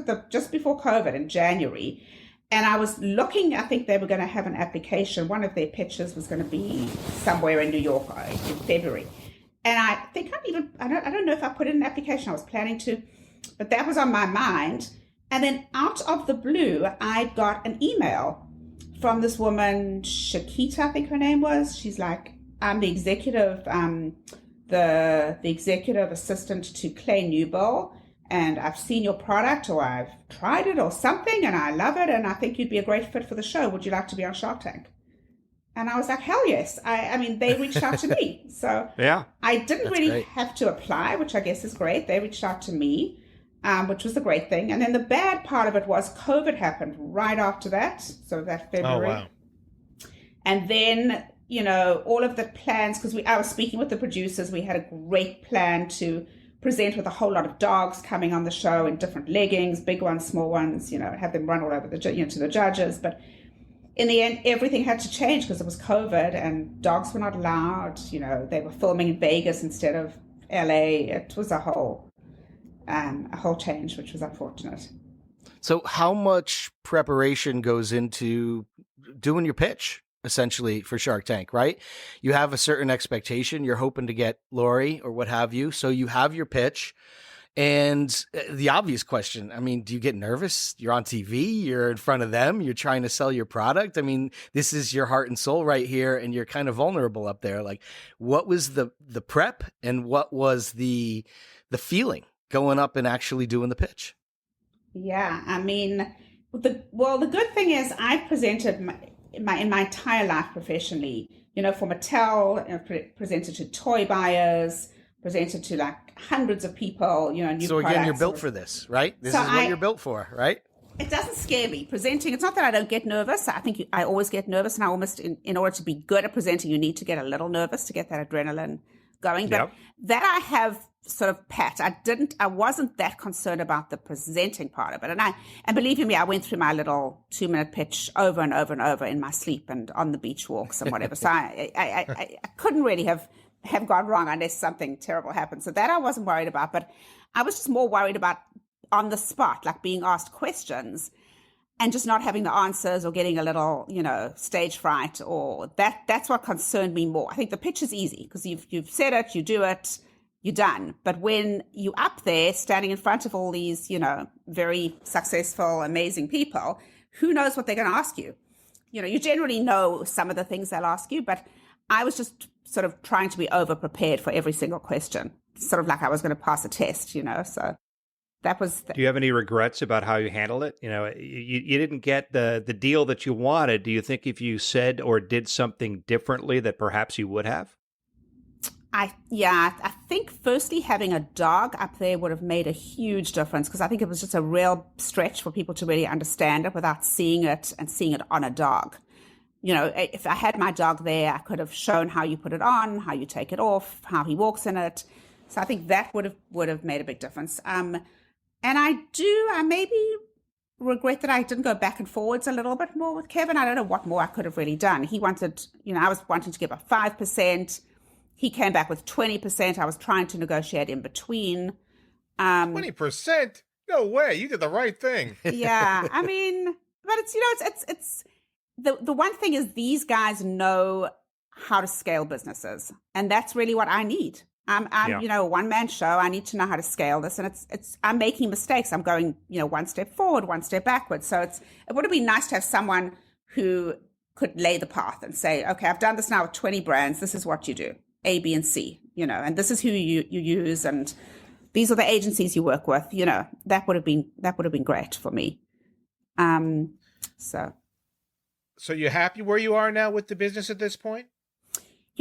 before COVID in January. And I was looking, I think they were going to have an application. One of their pitches was going to be somewhere in New York in February. And I think I don't know if I put in an application. I was planning to, but that was on my mind. And then out of the blue, I got an email from this woman, Shakita, I think her name was. She's like, I'm the executive, the executive assistant to Clay Newbold, and I've seen your product, or I've tried it or something, and I love it, and I think you'd be a great fit for the show. Would you like to be on Shark Tank? And I was like, hell yes. I mean, they reached out to me. So yeah, I didn't really have to apply, which I guess is great. They reached out to me. Which was the great thing. And then the bad part of it was COVID happened right after that. So that February. Oh, wow. And then, all of the plans, because I was speaking with the producers, we had a great plan to present with a whole lot of dogs coming on the show in different leggings, big ones, small ones, have them run all over to the judges. But in the end, everything had to change because it was COVID and dogs were not allowed. They were filming in Vegas instead of LA. It was a whole change, which was unfortunate. So how much preparation goes into doing your pitch, essentially, for Shark Tank, right? You have a certain expectation. You're hoping to get Lori or what have you. So you have your pitch. And the obvious question, I mean, do you get nervous? You're on TV, you're in front of them, you're trying to sell your product. I mean, this is your heart and soul right here, and you're kind of vulnerable up there. Like, what was the prep, and what was the feeling going up and actually doing the pitch? Yeah, I mean, the good thing is I've presented in my entire life professionally, for Mattel, presented to toy buyers, presented to like hundreds of people, new So again, products. you're built for this, right? This is what you're built for, right? It doesn't scare me. Presenting, it's not that I don't get nervous. I think I always get nervous, and I almost, in order to be good at presenting, you need to get a little nervous to get that adrenaline going. But that I have sort of pat. I wasn't that concerned about the presenting part of it. And believe me, I went through my little 2-minute pitch over and over and over in my sleep and on the beach walks and whatever. So I couldn't really have gone wrong unless something terrible happened. So that I wasn't worried about, but I was just more worried about on the spot, like being asked questions and just not having the answers or getting a little, stage fright, or that's what concerned me more. I think the pitch is easy because you've said it, you do it, you're done. But when you're up there standing in front of all these, very successful, amazing people, who knows what they're going to ask you? You generally know some of the things they'll ask you, but I was just sort of trying to be over prepared for every single question, sort of like I was going to pass a test, so that was. Do you have any regrets about how you handled it? You didn't get the deal that you wanted. Do you think if you said or did something differently that perhaps you would have? I think firstly having a dog up there would have made a huge difference, because I think it was just a real stretch for people to really understand it without seeing it and seeing it on a dog. If I had my dog there, I could have shown how you put it on, how you take it off, how he walks in it. So I think that would have made a big difference. And I maybe regret that I didn't go back and forwards a little bit more with Kevin. I don't know what more I could have really done. He wanted, I was wanting to give a 5%. He came back with 20%. I was trying to negotiate in between. 20%? No way. You did the right thing. Yeah. I mean, but it's the one thing is these guys know how to scale businesses. And that's really what I need. I'm a one-man show. I need to know how to scale this. And I'm making mistakes. I'm going, one step forward, one step backwards. So it would have been nice to have someone who could lay the path and say, okay, I've done this now with 20 brands. This is what you do, A, B, and C, and this is who you use. And these are the agencies you work with. That would have been great for me. So you're happy where you are now with the business at this point?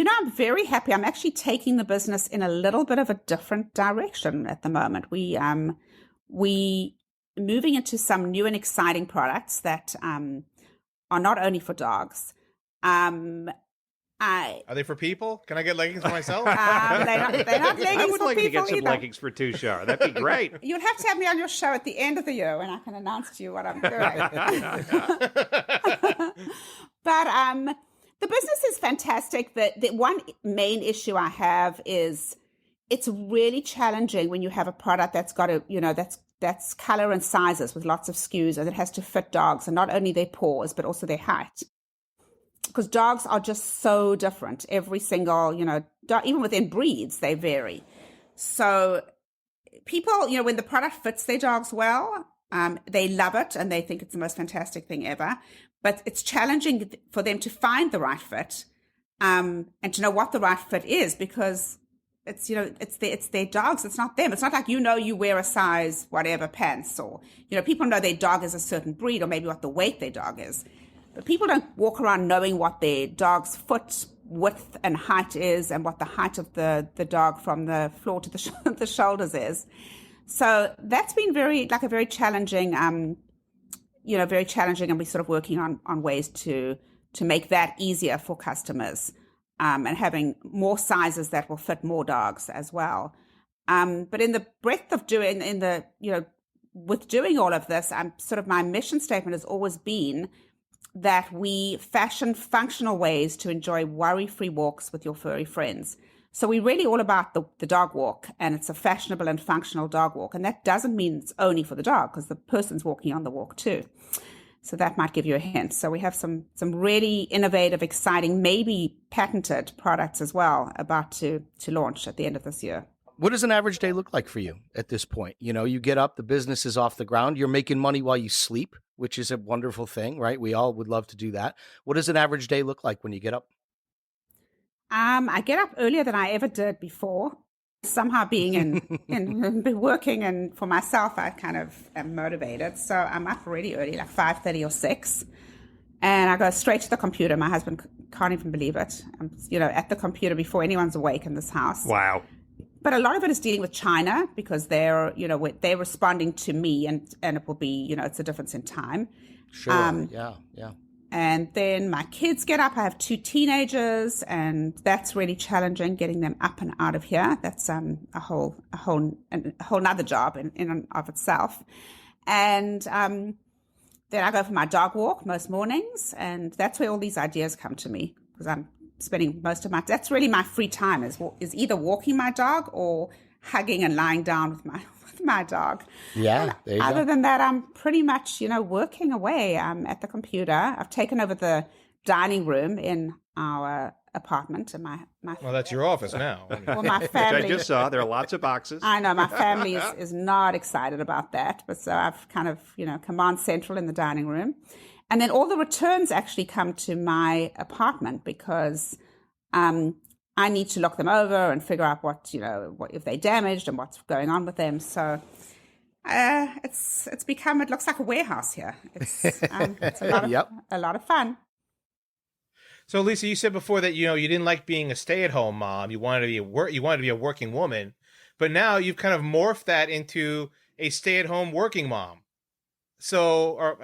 I'm very happy. I'm actually taking the business in a little bit of a different direction at the moment. We moving into some new and exciting products that are not only for dogs. Are they for people? Can I get leggings for myself? They're not leggings. I would for like to get some either. leggings for Tushar. That'd be great. You'll have to have me on your show at the end of the year when I can announce to you what I'm doing. But the business is fantastic. The one main issue I have is it's really challenging when you have a product that's got that's color and sizes with lots of SKUs, and it has to fit dogs, and not only their paws but also their height. Because dogs are just so different. Every single, even within breeds, they vary. So people, when the product fits their dogs well, they love it and they think it's the most fantastic thing ever. But it's challenging for them to find the right fit and to know what the right fit is, because it's their dogs. It's not them. It's not like, you wear a size whatever pants, or, people know their dog is a certain breed, or maybe what the weight their dog is. But people don't walk around knowing what their dog's foot width and height is, and what the height of the dog from the floor to the shoulders is. So that's been very challenging, very challenging, and we're sort of working on ways to make that easier for customers, and having more sizes that will fit more dogs as well. But in the breadth of with doing all of this, my mission statement has always been that we fashion functional ways to enjoy worry-free walks with your furry friends. So we're really all about the dog walk, and it's a fashionable and functional dog walk. And that doesn't mean it's only for the dog, because the person's walking on the walk too. So that might give you a hint. So we have some really innovative, exciting, maybe patented products as well about to launch at the end of this year. What does an average day look like for you at this point? You get up, the business is off the ground, you're making money while you sleep, which is a wonderful thing, right? We all would love to do that. What does an average day look like when you get up? I get up earlier than I ever did before. Somehow being in working, and for myself, I kind of am motivated. So I'm up really early, like 5:30 or 6. And I go straight to the computer. My husband can't even believe it. I'm, at the computer before anyone's awake in this house. Wow. But a lot of it is dealing with China, because they're responding to me, and it will be, it's a difference in time. Sure. Yeah. And then my kids get up. I have 2 teenagers, and that's really challenging, getting them up and out of here. That's a whole nother job in and of itself. And then I go for my dog walk most mornings, and that's where all these ideas come to me, because I'm spending most of that's really my free time is either walking my dog or hugging and lying down with my dog. Yeah, there you Other go. than that, I'm pretty much, working away. I'm at the computer. I've taken over the dining room in our apartment, and my Well, that's your office now. well, my Which family. I just saw. There are lots of boxes. I know my family is not excited about that, but so I've kind of, command central in the dining room. And then all the returns actually come to my apartment because I need to look them over and figure out what if they damaged and what's going on with them. So it's become, it looks like a warehouse here. It's a lot of fun. So, Lisa, you said before that you didn't like being a stay-at-home mom. You wanted to be a working woman, but now you've kind of morphed that into a stay-at-home working mom. So,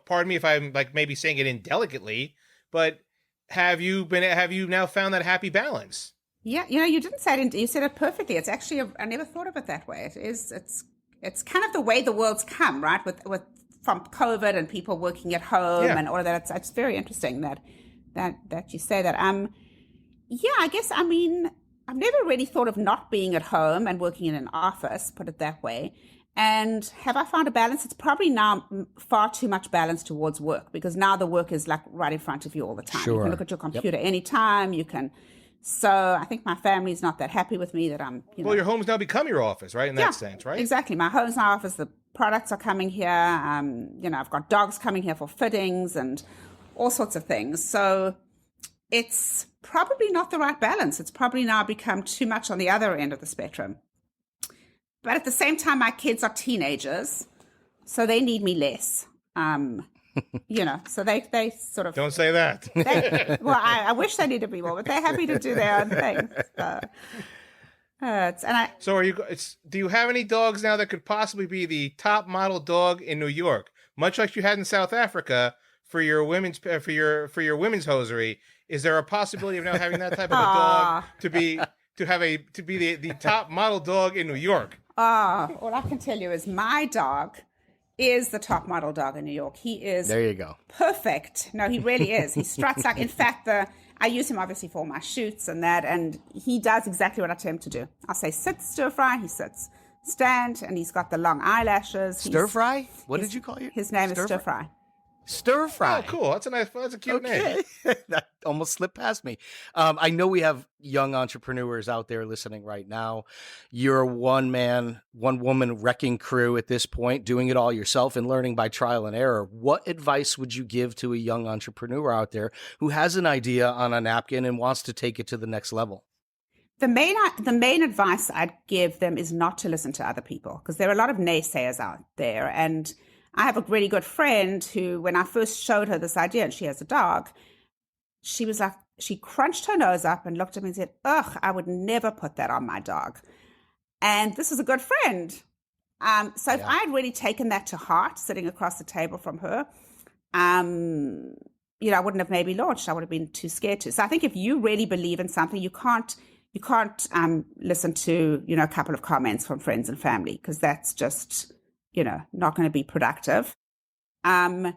pardon me if I'm like maybe saying it indelicately, but have you now found that happy balance? Yeah, you didn't say it. You said it perfectly. It's actually I never thought of it that way. It is. It's kind of the way the world's come, right? With from COVID and people working at home and all of that. It's very interesting that you say that. I guess I've never really thought of not being at home and working in an office. Put it that way. And have I found a balance? It's probably now far too much balance towards work because now the work is like right in front of you all the time. Sure. You can look at your computer anytime. You can. So I think my family's not that happy with me that I'm. Well, your home's now become your office, right? In that sense, right? Exactly. My home's my office. The products are coming here. I've got dogs coming here for fittings and all sorts of things. So it's probably not the right balance. It's probably now become too much on the other end of the spectrum. But at the same time, my kids are teenagers, so they need me less. So they sort of... Don't say that. I wish they needed me more, but they're happy to do their own thing. So do you have any dogs now that could possibly be the top model dog in New York, much like you had in South Africa for your women's hosiery? Is there a possibility of now having that type of a dog to be the top model dog in New York? All I can tell you is my dog is the top model dog in New York. He is There you go. Perfect. No, he really is. He struts like, in fact, I use him obviously for my shoots and that, and he does exactly what I tell him to do. I'll say sit, stir fry, he sits. Stand, and he's got the long eyelashes. Stir fry? What did you call it? His name is Stir Fry. Stir fry. Oh, cool. That's a cute name. That almost slipped past me. I know we have young entrepreneurs out there listening right now. You're a one woman wrecking crew at this point, doing it all yourself and learning by trial and error. What advice would you give to a young entrepreneur out there who has an idea on a napkin and wants to take it to the next level? The main advice I'd give them is not to listen to other people, because there are a lot of naysayers out there. And I have a really good friend who, when I first showed her this idea, and she has a dog, she was like, she crunched her nose up and looked at me and said, "Ugh, I would never put that on my dog." And this is a good friend. If I had really taken that to heart, sitting across the table from her, I wouldn't have maybe launched. I would have been too scared to. So I think if you really believe in something, you can't listen to, a couple of comments from friends and family, because that's just, not going to be productive. And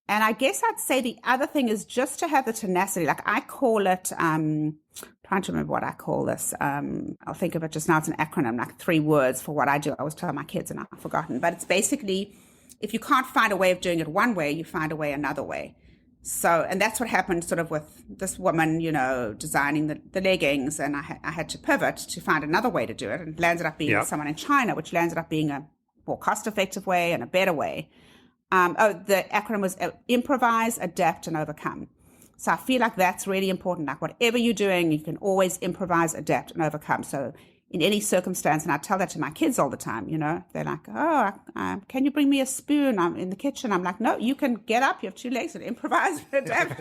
I guess I'd say the other thing is just to have the tenacity. Like I call it, trying to remember what I call this. I'll think of it just now. It's an acronym, like 3 words for what I do. I always tell my kids and I've forgotten. But it's basically, if you can't find a way of doing it one way, you find a way another way. So, and that's what happened sort of with this woman, designing the leggings. And I had to pivot to find another way to do it, and landed up being someone in China, which landed up being a more cost-effective way and a better way. The acronym was improvise, adapt, and overcome. So I feel like that's really important. Like whatever you're doing, you can always improvise, adapt, and overcome. So in any circumstance, and I tell that to my kids all the time, they're like, "Oh, can you bring me a spoon? I'm in the kitchen." I'm like, "No, you can get up. You have 2 legs and improvise and adapt."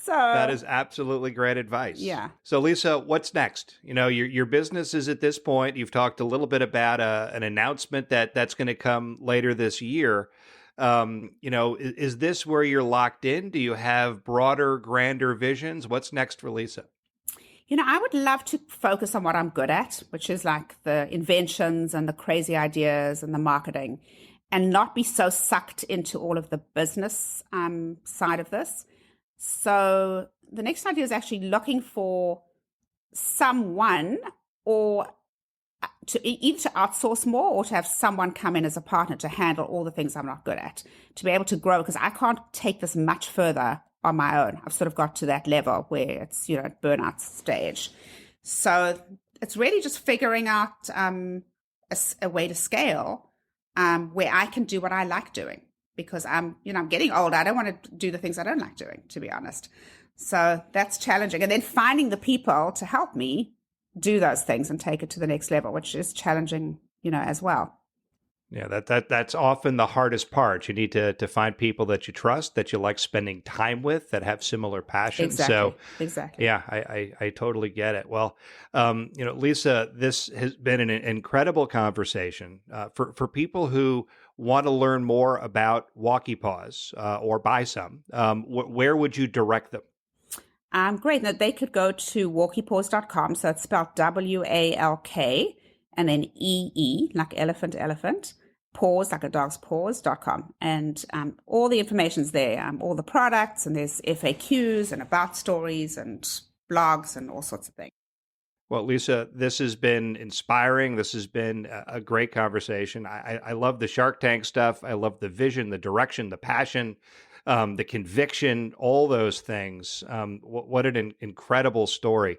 So that is absolutely great advice. Yeah. So Lisa, what's next? Your business is at this point. You've talked a little bit about an announcement that's going to come later this year. Is this where you're locked in? Do you have broader, grander visions? What's next for Lisa? I would love to focus on what I'm good at, which is like the inventions and the crazy ideas and the marketing, and not be so sucked into all of the business side of this. So the next idea is actually looking for someone or to either to outsource more or to have someone come in as a partner to handle all the things I'm not good at, to be able to grow, because I can't take this much further on my own. I've sort of got to that level where it's, burnout stage. So it's really just figuring out a way to scale where I can do what I like doing, because I'm getting older. I don't want to do the things I don't like doing, to be honest. So that's challenging. And then finding the people to help me do those things and take it to the next level, which is challenging, as well. Yeah, that's often the hardest part. You need to find people that you trust, that you like spending time with, that have similar passions. Exactly. Yeah, I totally get it. Well, Lisa, this has been an incredible conversation for people who want to learn more about Walkee Paws or buy some. Where would you direct them? Great. Now, they could go to walkeepaws.com. So it's spelled WALK and then EE, like elephant, paws, like a dog's paws.com. And all the information's there, all the products, and there's FAQs and about stories and blogs and all sorts of things. Well, Lisa, this has been inspiring. This has been a great conversation. I love the Shark Tank stuff. I love the vision, the direction, the passion, the conviction, all those things. What an incredible story.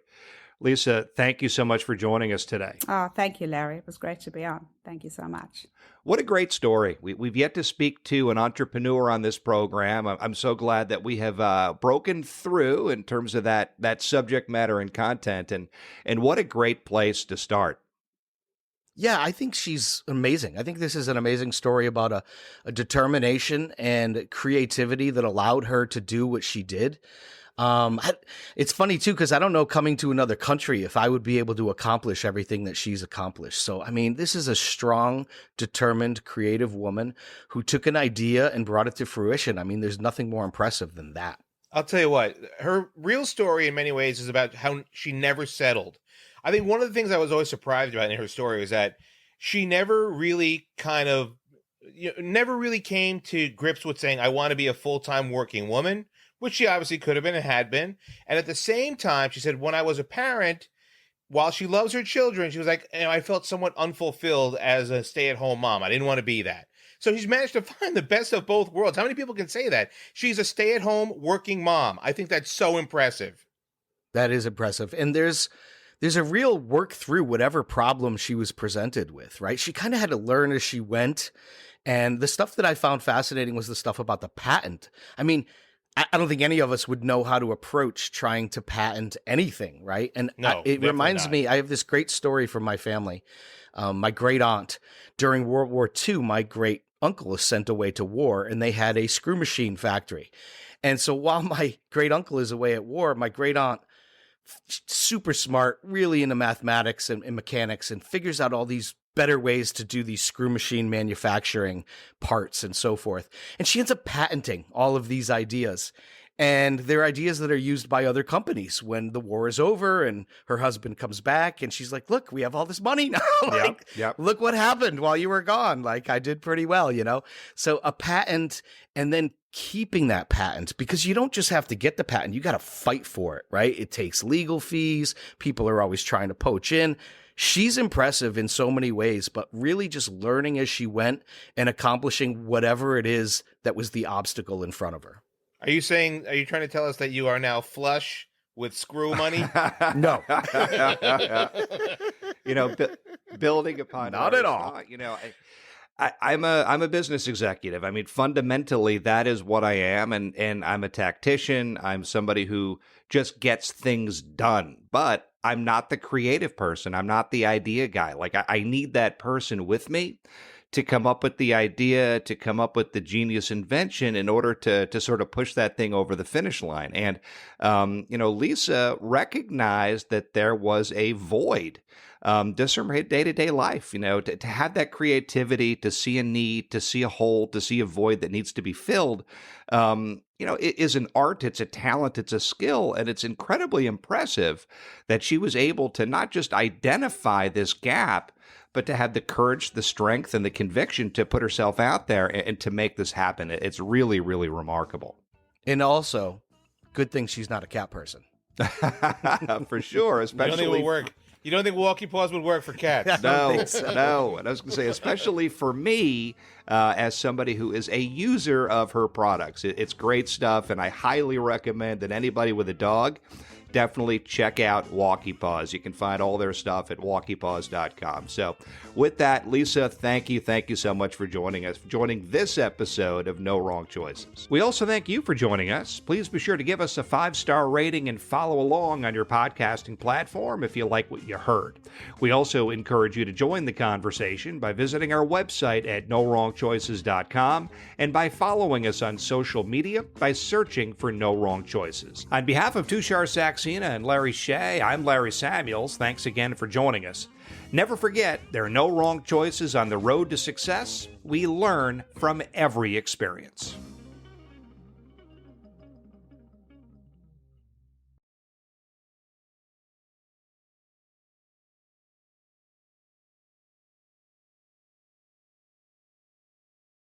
Lisa, thank you so much for joining us today. Oh, thank you, Larry. It was great to be on. Thank you so much. What a great story. We've yet to speak to an entrepreneur on this program. I'm so glad that we have broken through in terms of that subject matter and content, and what a great place to start. Yeah, I think she's amazing. I think this is an amazing story about a determination and creativity that allowed her to do what she did. It's funny too, because I don't know, coming to another country, if I would be able to accomplish everything that she's accomplished. So, I mean, this is a strong, determined, creative woman who took an idea and brought it to fruition. I mean, there's nothing more impressive than that. I'll tell you what, her real story in many ways is about how she never settled. I think one of the things I was always surprised about in her story was that she never really never really came to grips with saying, I want to be a full-time working woman, which she obviously could have been and had been. And at the same time, she said, when I was a parent, while she loves her children, she was like, I felt somewhat unfulfilled as a stay-at-home mom. I didn't want to be that. So she's managed to find the best of both worlds. How many people can say that? She's a stay-at-home working mom. I think that's so impressive. That is impressive. And there's a real work through whatever problem she was presented with, right? She kind of had to learn as she went. And the stuff that I found fascinating was the stuff about the patent. I mean, I don't think any of us would know how to approach trying to patent anything, right? And it reminds me, I have this great story from my family. My great aunt, during World War II, my great uncle was sent away to war, and they had a screw machine factory. And so while my great uncle is away at war, my great aunt, super smart, really into mathematics and mechanics, and figures out all these better ways to do these screw machine manufacturing parts and so forth. And she ends up patenting all of these ideas. And they're ideas that are used by other companies when the war is over and her husband comes back and she's like, look, we have all this money now. Look what happened while you were gone. Like, I did pretty well, So a patent, and then keeping that patent, because you don't just have to get the patent, you got to fight for it, right? It takes legal fees. People are always trying to poach in. She's impressive in so many ways, but really just learning as she went and accomplishing whatever it is that was the obstacle in front of her. Are you trying to tell us that you are now flush with screw money? No. Building upon not at all. I'm a business executive. I mean, fundamentally, that is what I am, and I'm a tactician. I'm somebody who just gets things done, but I'm not the creative person. I'm not the idea guy. Like, I need that person with me to come up with the idea, to come up with the genius invention in order to sort of push that thing over the finish line. And, Lisa recognized that there was a void just from her day-to-day life, to have that creativity, to see a need, to see a hole, to see a void that needs to be filled, it is an art, it's a talent, it's a skill, and it's incredibly impressive that she was able to not just identify this gap, but to have the courage, the strength, and the conviction to put herself out there and to make this happen. It's really, really remarkable. And also, good thing she's not a cat person. For sure, You especially. don't think it would work? You don't think Walkee Paws would work for cats? No, so. no. And I was going to say, especially for me, as somebody who is a user of her products. It's great stuff, and I highly recommend that anybody with a dog definitely check out Walkee Paws. You can find all their stuff at walkeepaws.com. So with that, Lisa, thank you so much for joining us, joining this episode of No Wrong Choices. We also thank you for joining us. Please be sure to give us a 5-star rating and follow along on your podcasting platform if you like what you heard. We also encourage you to join the conversation by visiting our website at nowrongchoices.com and by following us on social media by searching for No Wrong Choices. On behalf of Tushar Saxena and Larry Shea, I'm Larry Samuels. Thanks again for joining us. Never forget, there are no wrong choices on the road to success. We learn from every experience.